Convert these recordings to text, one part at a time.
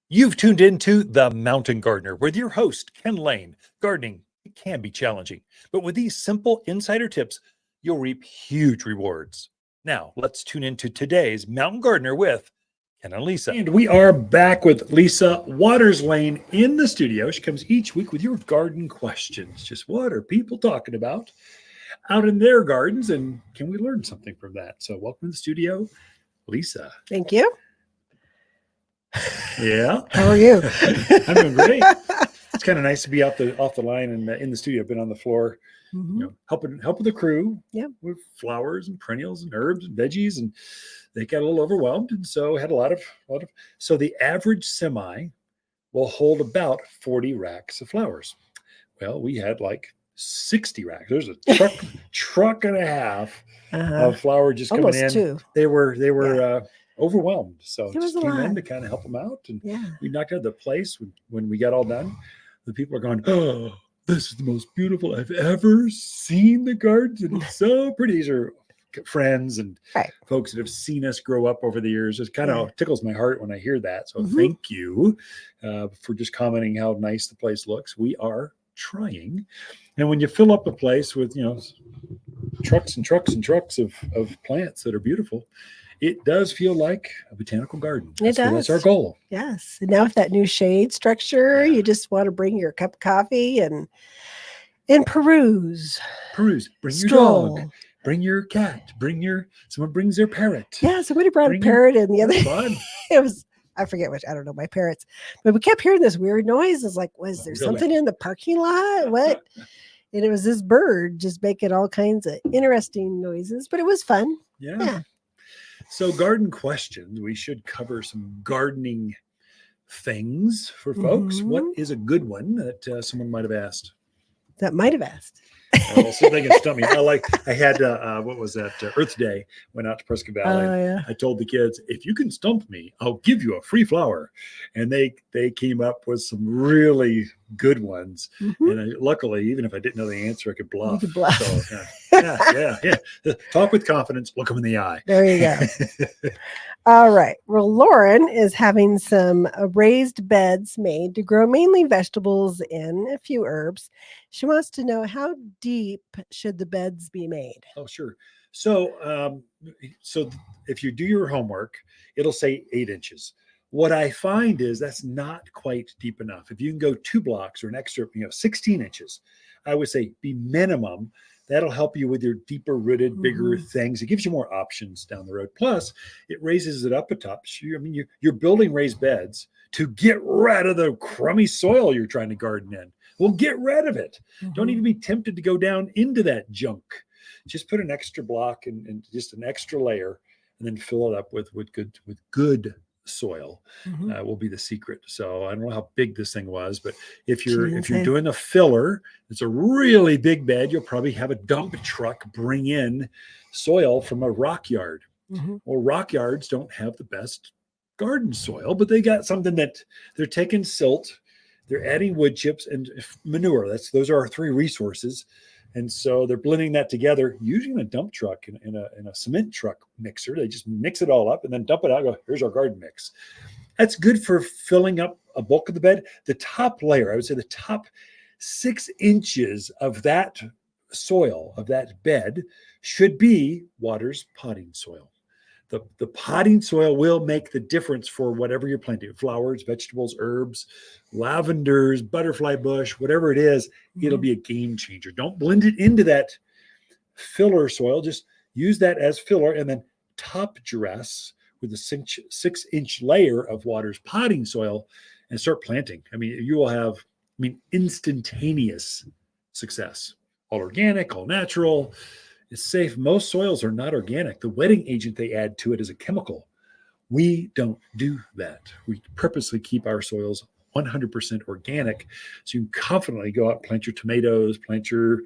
You've tuned into The Mountain Gardener with your host, Ken Lane. Gardening it can be challenging, but with these simple insider tips, you'll reap huge rewards. Now, let's tune into today's Mountain Gardener with Ken and Lisa. And we are back with Lisa Lain in the studio. She comes each week with your garden questions. Just what are people talking about out in their gardens, and can we learn something from that? So welcome to the studio, Lisa. Thank you. Yeah. How are you? I'm doing great. It's kind of nice to be off the line and in the studio. I've been on the floor, helping the crew with flowers and perennials and herbs and veggies, and they got a little overwhelmed, and so had a lot of. So the average semi will hold about 40 racks of flowers. Well, we had like 60 racks. There's a truck and a half of flower just coming in. Two. They were. Overwhelmed, so just came in to kind of help them out, and we knocked out the place. When we got all done, the people are going, "Oh, this is the most beautiful I've ever seen the gardens, and it's so pretty." These are friends and folks that have seen us grow up over the years. It kind of tickles my heart when I hear that. So thank you for just commenting how nice the place looks. We are trying, and when you fill up a place with trucks and trucks and trucks of plants that are beautiful, it does feel like a botanical garden. That's our goal. Yes. And now with that new shade structure, you just want to bring your cup of coffee and peruse. Bring your dog. Bring your cat. Someone brings their parrot. Yeah, somebody brought a parrot in the other day. It was, I forget which, I don't know, my parrots. But we kept hearing this weird noise. It's like, was there something in the parking lot? What? And it was this bird just making all kinds of interesting noises, but it was fun. Yeah. So garden questions, we should cover some gardening things for folks. What is a good one that someone might have asked? Well, see if they can stump me. I had, what was that? Earth Day, went out to Prescott Valley. I told the kids, if you can stump me, I'll give you a free flower. And they came up with some really good ones. And luckily, even if I didn't know the answer, I could bluff. You could bluff. So, Talk with confidence, look them in the eye. There you go. All right. Well, Lauren is having some raised beds made to grow mainly vegetables and a few herbs. She wants to know, how deep should the beds be made? Oh, sure. So if you do your homework, it'll say 8 inches. What I find is that's not quite deep enough. If you can go 2 blocks or an extra, 16 inches, I would say be minimum. That'll help you with your deeper rooted, bigger things. It gives you more options down the road. Plus, it raises it up a top. You're building raised beds to get rid of the crummy soil you're trying to garden in. Well, get rid of it. Don't even be tempted to go down into that junk. Just put an extra block and just an extra layer, and then fill it up with good soil. Will be the secret. So I don't know how big this thing was, but if you're doing a filler, it's a really big bed, you'll probably have a dump truck bring in soil from a rock yard. Well, rock yards don't have the best garden soil, but they got something that they're taking silt, they're adding wood chips and manure. Those are our 3 resources. And so they're blending that together using a dump truck in a cement truck mixer. They just mix it all up and then dump it out and go, here's our garden mix. That's good for filling up a bulk of the bed. The top layer, I would say the top 6 inches of that soil, of that bed, should be Water's potting soil. The potting soil will make the difference for whatever you're planting. Flowers, vegetables, herbs, lavenders, butterfly bush, whatever it is, it'll be a game changer. Don't blend it into that filler soil. Just use that as filler and then top dress with a 6-inch layer of Water's potting soil and start planting. You will have, instantaneous success. All organic, all natural. It's safe. Most soils are not organic. The wetting agent they add to it is a chemical. We don't do that. We purposely keep our soils 100% organic. So you can confidently go out and plant your tomatoes, plant your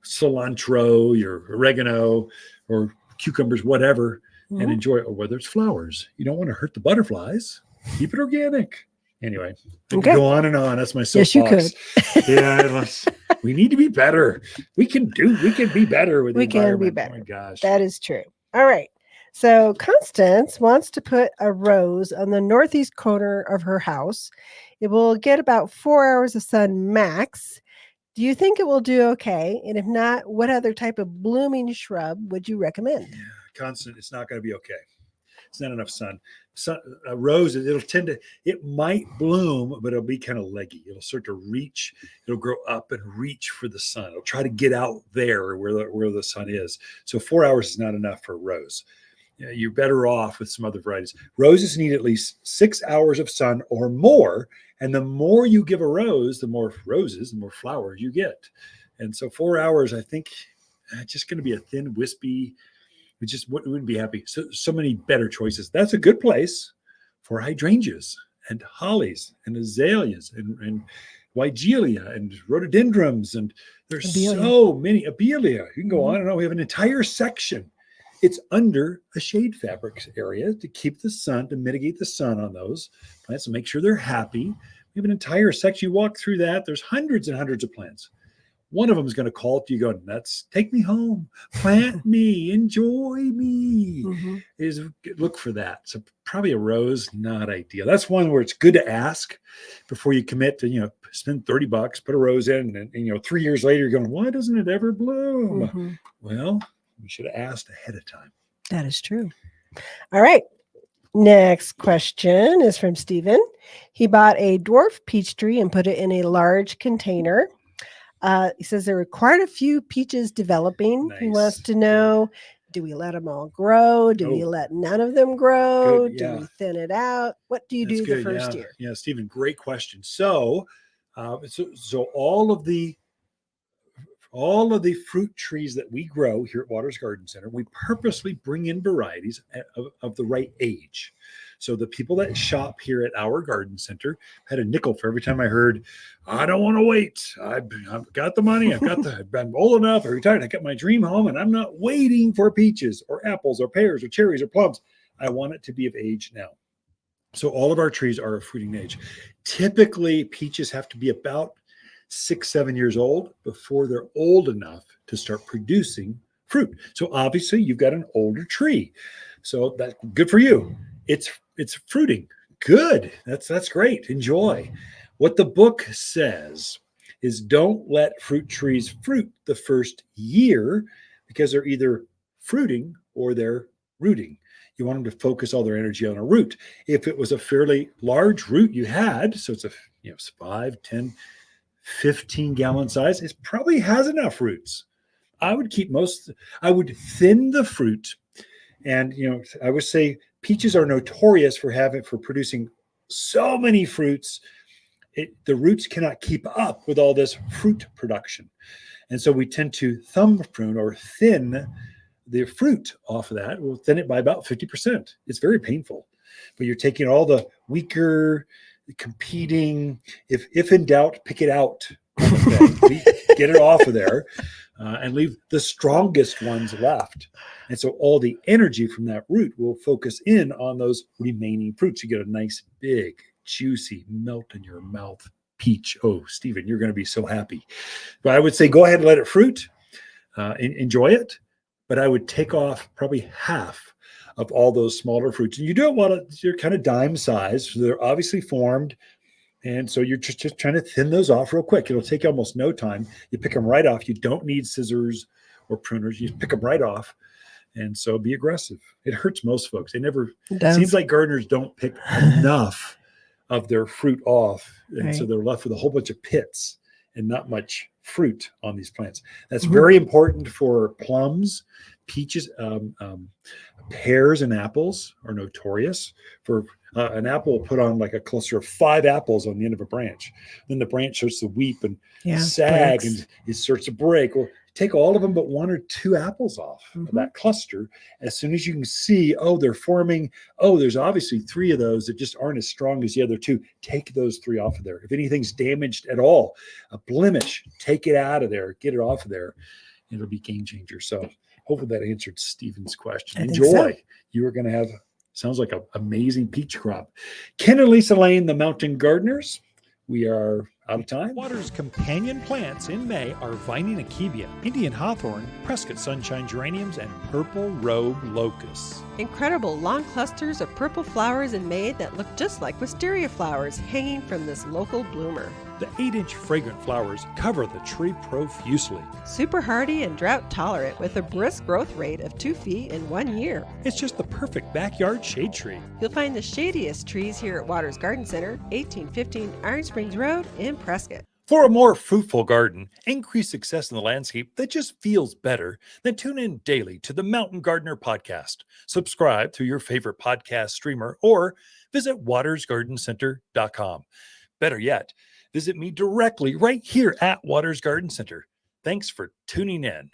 cilantro, your oregano, or cucumbers, whatever, and enjoy it. Or whether it's flowers. You don't want to hurt the butterflies. Keep it organic. Anyway, I can go on and on. That's my soapbox. Yes, you could. We need to be better. We can be better with the environment. We can be better. Oh my gosh. That is true. All right. So Constance wants to put a rose on the northeast corner of her house. It will get about 4 hours of sun max. Do you think it will do okay? And if not, what other type of blooming shrub would you recommend? Yeah, constant. It's not going to be okay. It's not enough sun. Roses, it might bloom, but it'll be kind of leggy. It'll start to reach. It'll grow up and reach for the sun. It'll try to get out there where the sun is. So 4 hours is not enough for a rose. You're better off with some other varieties. Roses need at least 6 hours of sun or more. And the more you give a rose, the more roses, the more flowers you get. And so 4 hours, I think, just going to be a thin, wispy. We just wouldn't be happy. So many better choices. That's a good place for hydrangeas and hollies and azaleas and weigelia and rhododendrons. And there's so many. Abelia. You can go on and on. We have an entire section. It's under a shade fabric area to keep the sun, to mitigate the sun on those plants and make sure they're happy. We have an entire section. You walk through that. There's hundreds and hundreds of plants. One of them is going to call to you going, nuts, take me home, plant me, enjoy me. Look for that. So probably a rose, not ideal. That's one where it's good to ask before you commit to, spend $30, put a rose in, and 3 years later, you're going, why doesn't it ever bloom? Well, you should have asked ahead of time. That is true. All right. Next question is from Stephen. He bought a dwarf peach tree and put it in a large container. He says there were quite a few peaches developing. Nice. He wants to know, do we let them all grow? Do we let none of them grow? Good, yeah. Do we thin it out? What do you do the first year? Yeah, Stephen, great question. So all of the fruit trees that we grow here at Waters Garden Center, we purposely bring in varieties of the right age. So the people that shop here at our garden center had a nickel for every time I heard, I don't want to wait. I've got the money. I'm old enough. I'm retired. I got my dream home and I'm not waiting for peaches or apples or pears or cherries or plums. I want it to be of age now. So all of our trees are of fruiting age. Typically, peaches have to be about 6-7 years old before they're old enough to start producing fruit. So obviously you've got an older tree. So that's good for you. It's fruiting. Good. That's great. Enjoy. What the book says is don't let fruit trees fruit the first year because they're either fruiting or they're rooting. You want them to focus all their energy on a root. If it was a fairly large root you had, so it's 5, 10, 15 gallon size, it probably has enough roots. I would thin the fruit. And, I would say peaches are notorious for producing so many fruits. The roots cannot keep up with all this fruit production. And so we tend to thumb prune or thin the fruit off of that. We'll thin it by about 50%. It's very painful, but you're taking all the weaker, competing, if in doubt, pick it out. Get it off of there and leave the strongest ones left. And so all the energy from that root will focus in on those remaining fruits. You get a nice, big, juicy, melt in your mouth peach. Oh, Stephen, you're going to be so happy. But I would say go ahead and let it fruit. Enjoy it. But I would take off probably half of all those smaller fruits. And you do it while you're kind of dime size. So they're obviously formed. And so you're just trying to thin those off real quick. It'll take you almost no time. You pick them right off. You don't need scissors or pruners. You pick them right off. And so be aggressive. It hurts most folks. It seems like gardeners don't pick enough of their fruit off. And so they're left with a whole bunch of pits and not much fruit on these plants. That's very important for plums, peaches, pears and apples are notorious for an apple will put on like a cluster of 5 apples on the end of a branch. Then the branch starts to weep and sag breaks. And it starts to break. Well, take all of them but 1 or 2 apples off of that cluster. As soon as you can see, they're forming. There's obviously 3 of those that just aren't as strong as the other 2. Take those 3 off of there. If anything's damaged at all, a blemish, take it out of there, get it off of there. It'll be game changer. So hopefully that answered Stephen's question. Enjoy. You are going to have, sounds like an amazing peach crop. Ken and Lisa Lain, the Mountain Gardeners. We are Out of time? Waters' companion plants in May are Vining akebia, Indian hawthorn, Prescott sunshine geraniums, and purple robe locusts. Incredible long clusters of purple flowers in May that look just like wisteria flowers hanging from this local bloomer. The 8-inch fragrant flowers cover the tree profusely. Super hardy and drought tolerant with a brisk growth rate of 2 feet in 1 year. It's just the perfect backyard shade tree. You'll find the shadiest trees here at Waters Garden Center, 1815 Iron Springs Road in Prescott. For a more fruitful garden, increase success in the landscape that just feels better, then tune in daily to the Mountain Gardener podcast. Subscribe through your favorite podcast streamer or visit watersgardencenter.com. Better yet, visit me directly right here at Waters Garden Center. Thanks for tuning in.